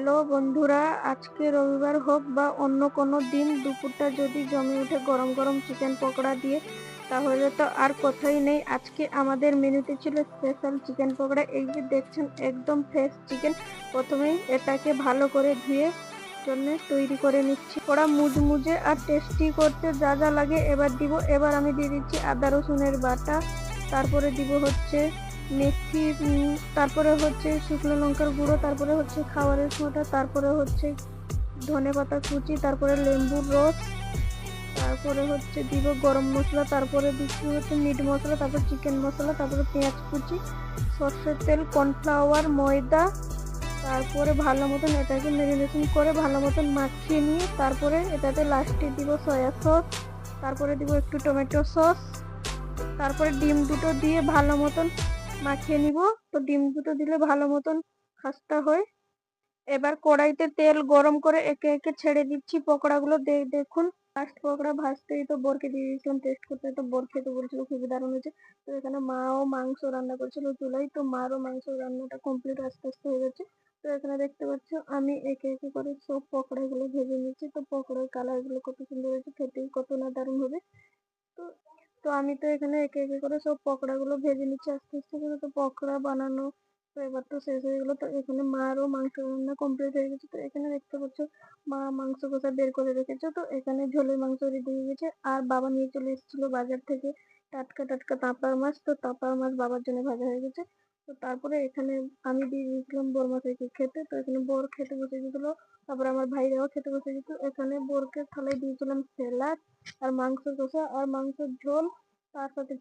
Hello বন্ধুরা, আজকে রবিবার হোক বা অন্য কোনো দিন দুপুরটা যদি জমে উঠে গরম গরম চিকেন পকোড়া দিয়ে, তাহলে তো আর কথাই নেই। আজকে আমাদের মেনুতে ছিল স্পেশাল চিকেন পকোড়া। এই যে দেখছেন, একদম ফ্রেশ চিকেন। প্রথমেই এটাকে ভালো করে ধুয়ে জন্য তৈরি করে নিচ্ছি। ওরা মুজমুজে আর টেস্টি করতে যা যা লাগে এবার আমি দিয়ে দিচ্ছি আদা রসুনের বাটা, তারপরে দিব হচ্ছে মেথি, তারপরে হচ্ছে শুকনো লঙ্কার গুঁড়ো, তারপরে হচ্ছে খাবারের সোঁটা, তারপরে হচ্ছে ধনেপাতা কুচি, তারপরে লেবুর রস, তারপরে হচ্ছে দিব গরম মশলা, তারপরে দিচ্ছি হচ্ছে মিট মশলা, তারপর চিকেন মশলা, তারপরে পেঁয়াজ কুচি, সর্ষের তেল, কর্নফ্লাওয়ার, ময়দা। তারপরে ভালো মতন এটাকে ম্যারিনেশন করে ভালো মতন মাখিয়ে নিয়ে তারপরে এটাতে লাস্টে দিব সয়া সস, তারপরে দিব একটু টমেটো সস, তারপরে ডিম দুটো দিয়ে ভালো মতন মাখিয়ে নিব। তো ডিম দুটো দিলে ভালো মতন খাস্তা হয়। এবার কড়াইতে তেল গরম করে একে একে ছেড়ে দিচ্ছি পকোড়াগুলো। দেখুন, ফার্স্ট পকোড়া ভাজতেই তো বোরকে দিয়ে দিয়েছিলাম টেস্ট করতে, তো বোর খেতে বলছিল, খুবই দারুণ হয়েছে। তো এখানে মাও মাংস রান্না করছিল চুলাই, তো মারও মাংস রান্নাটা কমপ্লিট আস্তে আস্তে হয়ে গেছে। তো এখানে দেখতে পাচ্ছ আমি একে একে করে সব পকোড়াগুলো ভেজে নিচ্ছি। তো পকোড়ার কালার গুলো কত সুন্দর হয়েছে, খেতেই কত না দারুণ হবে। তো তো আমি তো এখানে একে একে করে সব পকোড়া গুলো ভেজে নিচ্ছি আস্তে আস্তে করে। তো পকোড়া বানানো তো এবার তো শেষ হয়ে গেলো। তো এখানে মারও মাংস রান্না কমপ্লিট হয়ে গেছে। তো এখানে দেখতে পাচ্ছ মা মাংস কষা বের করে রেখেছে। তো এখানে ঝোলের মাংস রেডি হয়ে গেছে। আর বাবা নিয়ে চলে এসেছিল বাজার থেকে টাটকা টাটকা তাঁপার মাছ। তো তাঁপার মাছ বাবার জন্য ভাজা হয়ে গেছে। তো তারপরে এখানে আমি দিয়ে দিয়েছিলাম বর মশাইকে খেতে। তো এখানে বর খেতে বসে গেছিল, তারপরে আমার ভাইরাও খেতে বসে গেছিল। এখানে বরকে থালায় দিয়েছিলাম স্যালাড আর মাংস কষা আর মাংসের ঝোল, তার সাথে